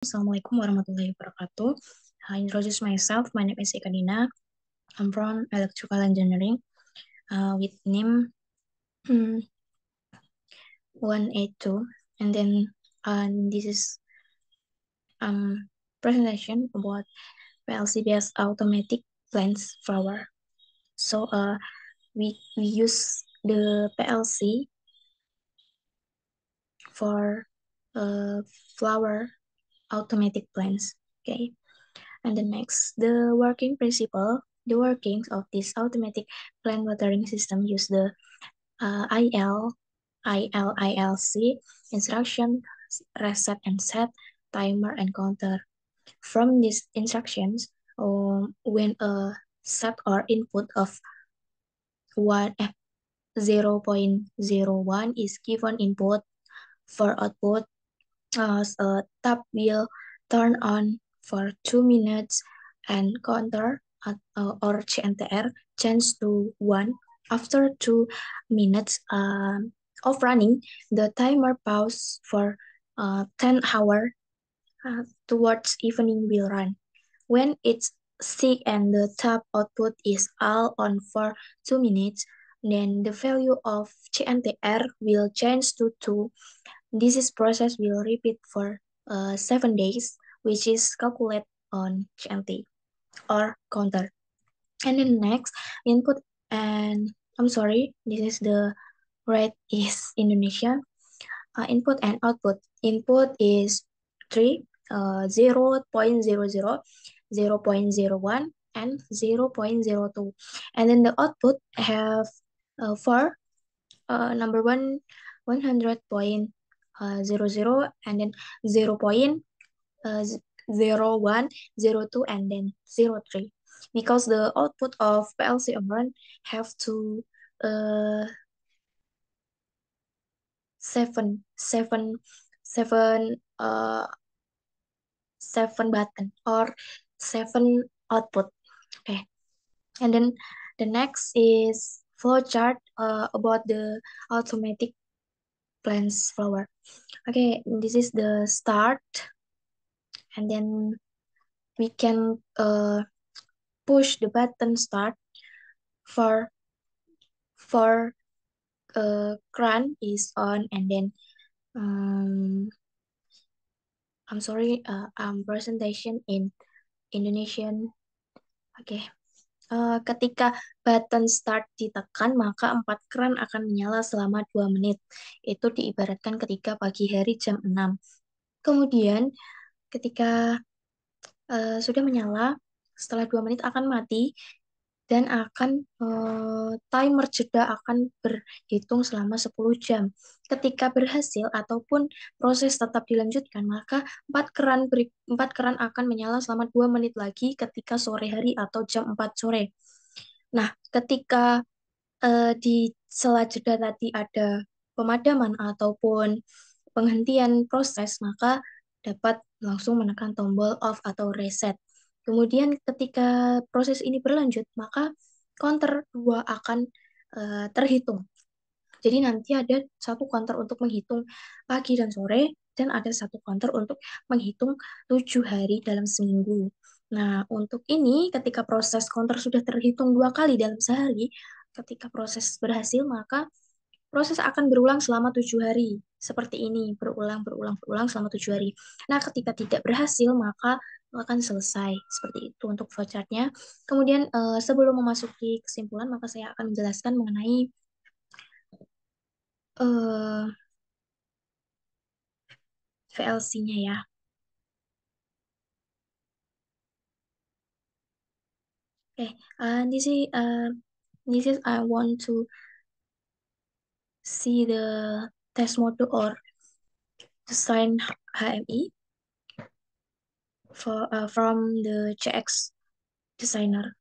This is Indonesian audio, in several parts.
Assalamualaikum warahmatullahi wabarakatuh. I introduce myself. My name is Eka Dina. I'm from Electrical Engineering with name 182. And then this is presentation about PLC-based automatic plants flower. So we use the PLC for flower automatic plants. Okay. And the next, the working principle. The workings of this automatic plant watering system use the ILC instruction, reset and set, timer and counter. From these instructions, when a set or input of 0.01 is given input for output, a tap will turn on for 2 minutes and counter or CNTR change to 1. After 2 minutes of running, the timer pause for 10 hours towards evening will run. When it's 6 and the tap output is all on for 2 minutes, then the value of CNTR will change to 2. This process will repeat for 7 days, which is calculated on CNT or counter. And then next, input and I'm sorry, this is the rate is Indonesia. Input and output. Input is 3, 0.00, 0.01, and 0.02. And then the output have 4, number 1, 100.00, and then 0.01, 02, and then 03. Because the output of PLC run have to uh, seven seven seven seven button or 7 output. Okay, and then the next is flowchart about the automatic plants flower. Okay, this is the start, and then we can push the button start for cran is on, and then I'm sorry, presentation in Indonesian. Oke. Ketika button start ditekan, maka 4 keran akan menyala selama 2 menit. Itu diibaratkan ketika pagi hari jam 6. Kemudian, ketika sudah menyala, setelah 2 menit akan mati, dan akan timer jeda akan berhitung selama 10 jam. Ketika berhasil ataupun proses tetap dilanjutkan, maka 4 keran akan menyala selama 2 menit lagi ketika sore hari atau jam 4 sore. Nah, ketika di sela jeda tadi ada pemadaman ataupun penghentian proses, maka dapat langsung menekan tombol off atau reset. Kemudian ketika proses ini berlanjut, maka counter 2 akan terhitung. Jadi nanti ada satu counter untuk menghitung pagi dan sore, dan ada satu counter untuk menghitung 7 hari dalam seminggu. Nah, untuk ini ketika proses counter sudah terhitung 2 kali dalam sehari, ketika proses berhasil, maka proses akan berulang selama 7 hari. Seperti ini, berulang selama 7 hari. Nah, ketika tidak berhasil, maka akan selesai. Seperti itu untuk flowchartnya. Kemudian, sebelum memasuki kesimpulan, maka saya akan menjelaskan mengenai VLC-nya ya. Okay, this is I want to see the test mode or design HMI from the CX designer,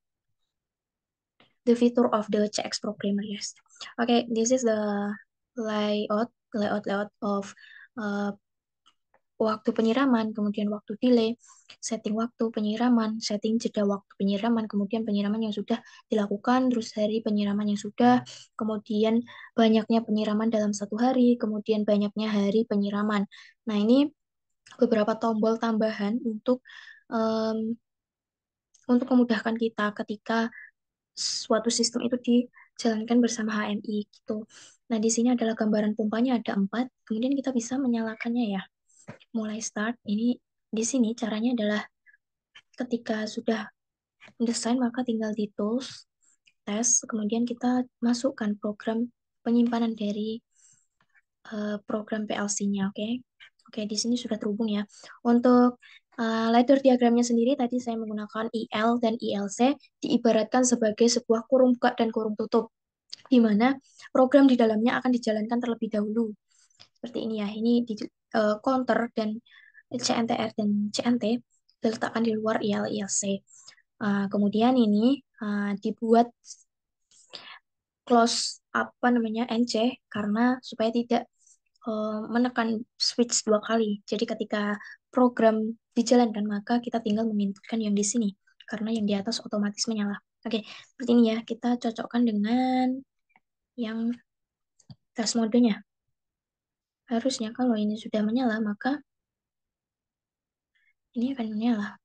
the feature of the CX programmer. Yes. Okay, this is the layout of waktu penyiraman, kemudian waktu delay, setting waktu penyiraman, setting jeda waktu penyiraman, kemudian penyiraman yang sudah dilakukan, terus hari penyiraman yang sudah, kemudian banyaknya penyiraman dalam satu hari, kemudian banyaknya hari penyiraman. Nah, ini beberapa tombol tambahan em, untuk memudahkan kita ketika suatu sistem itu dijalankan bersama HMI gitu. Nah, di sini adalah gambaran pompanya ada 4, kemudian kita bisa menyalakannya ya. Mulai start, ini di sini caranya adalah ketika sudah desain maka tinggal di tools, tes, kemudian kita masukkan program penyimpanan dari program PLC-nya, oke? Oke, di sini sudah terhubung ya. Untuk ladder diagramnya sendiri tadi saya menggunakan IL dan ILC diibaratkan sebagai sebuah kurung buka dan kurung tutup, di mana program di dalamnya akan dijalankan terlebih dahulu. Seperti ini ya. Ini di counter dan CNTR dan CNT diletakkan di luar IL ILC. Kemudian ini dibuat close apa namanya NC karena supaya tidak menekan switch 2 kali. Jadi ketika program dijalankan maka kita tinggal menginputkan yang di sini karena yang di atas otomatis menyala. Oke, seperti ini ya. Kita cocokkan dengan yang tes modenya. Harusnya kalau ini sudah menyala maka ini akan menyala.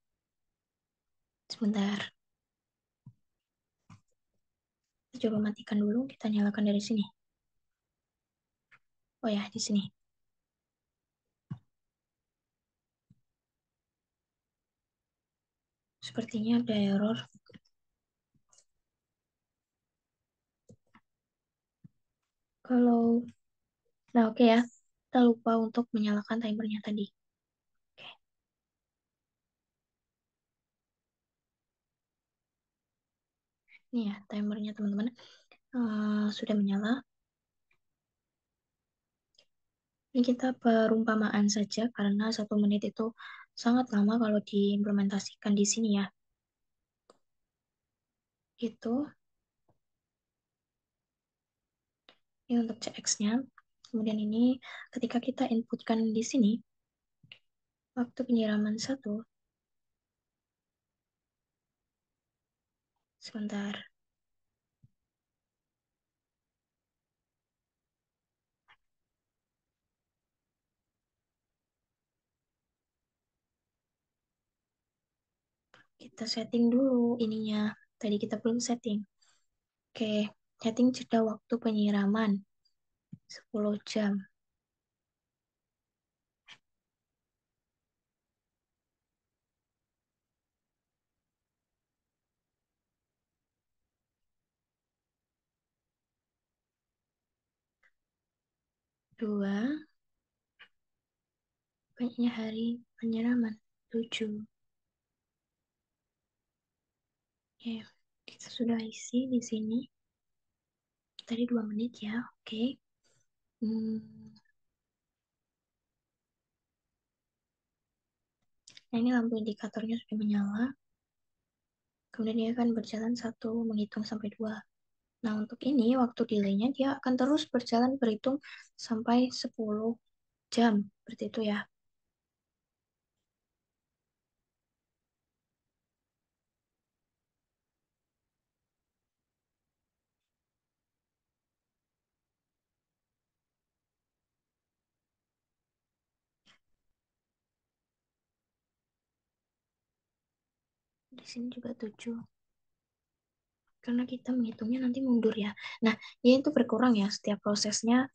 Sebentar. Kita coba matikan dulu, kita nyalakan dari sini. Oh ya, di sini. Sepertinya ada error. Kalau, nah oke ya, kita lupa untuk menyalakan timernya tadi. Oke, ini ya timernya teman-teman. Sudah menyala. Ini kita perumpamaan saja karena 1 menit itu sangat lama kalau diimplementasikan di sini ya. Itu, ini untuk CX-nya. Kemudian ini ketika kita inputkan di sini, waktu penyiraman 1, sebentar. Kita setting dulu ininya. Tadi kita belum setting. Oke, setting jeda waktu penyiraman 10 jam. Dua, banyaknya hari penyiraman 7. Oke, kita sudah isi di sini. Tadi 2 menit ya, oke. Hmm, nah ini lampu indikatornya sudah menyala. Kemudian dia akan berjalan 1, menghitung sampai 2. Nah, untuk ini waktu delaynya dia akan terus berjalan berhitung sampai 10 jam. Seperti itu ya. Di sini juga 7. Karena kita menghitungnya nanti mundur ya. Nah, ya itu berkurang ya setiap prosesnya.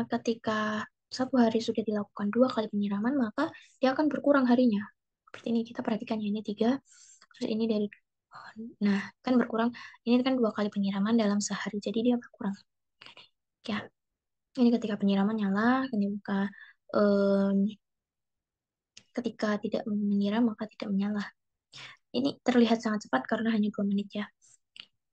Ketika 1 hari sudah dilakukan 2 kali penyiraman, maka dia akan berkurang harinya. Seperti ini kita perhatikan ya, ini 3, terus ini dari, nah kan berkurang, ini kan 2 kali penyiraman dalam sehari, jadi dia berkurang. Ya, ini ketika penyiraman nyala, ketika em, ketika tidak menyiram maka tidak menyala. Ini terlihat sangat cepat karena hanya 2 menit ya.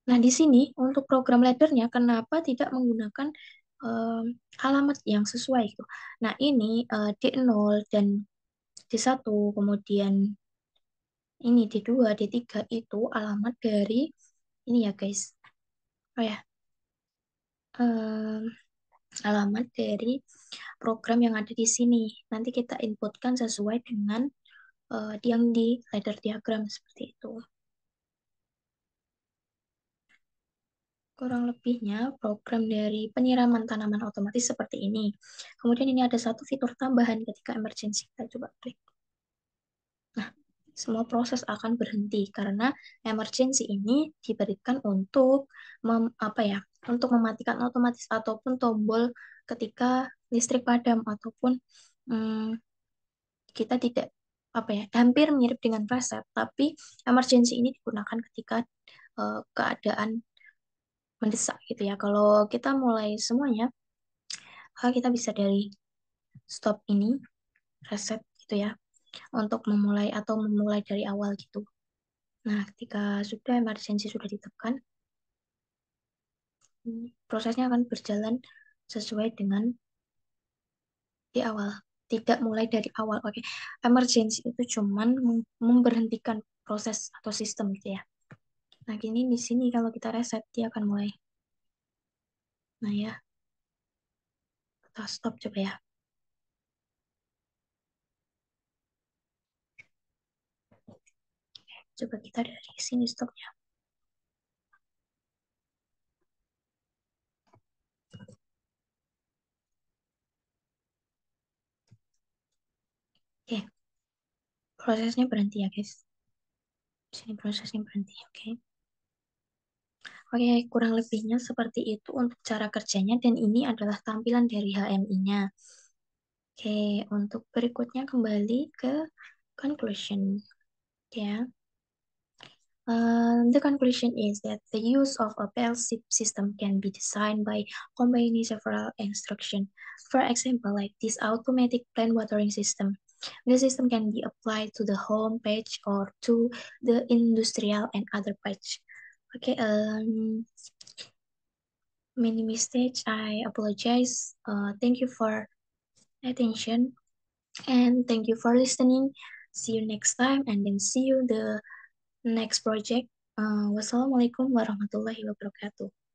Nah, di sini untuk program laddernya kenapa tidak menggunakan em, alamat yang sesuai gitu. Nah, ini D0 dan D1, kemudian ini D2, D3 itu alamat dari ini ya guys. Oh ya, em, alamat dari program yang ada di sini. Nanti kita inputkan sesuai dengan yang di ladder diagram seperti itu. kurang lebihnya program dari penyiraman tanaman otomatis seperti ini. Kemudian ini ada satu fitur tambahan ketika emergency. Kita coba klik. Nah, semua proses akan berhenti karena emergency ini diberikan untuk apa ya, untuk mematikan otomatis ataupun tombol ketika listrik padam ataupun hmm, kita tidak apa ya, hampir mirip dengan reset, tapi emergency ini digunakan ketika keadaan mendesak gitu ya. Kalau kita mulai semuanya, kita bisa dari stop ini, reset gitu ya, untuk memulai atau memulai dari awal gitu. Nah, ketika sudah emergency sudah ditekan, prosesnya akan berjalan sesuai dengan di awal. Tidak mulai dari awal. Oke, emergency itu cuman memberhentikan proses atau sistem gitu ya. Nah, gini di sini kalau kita reset dia akan mulai. Nah ya, kita stop coba ya. Coba kita dari sini stopnya. Oke, prosesnya berhenti ya guys. Di sini prosesnya berhenti, oke. Oke, kurang lebihnya seperti itu untuk cara kerjanya dan ini adalah tampilan dari HMI-nya. Oke, untuk berikutnya kembali ke conclusion. Ya, the conclusion is that the use of a PLC system can be designed by combining several instructions. For example, like this automatic plant watering system. The system can be applied to the home page or to the industrial and other page. Okay, many mistakes. I apologize. Thank you for attention and thank you for listening. See you next time and then see you the next project. Wassalamualaikum warahmatullahi wabarakatuh.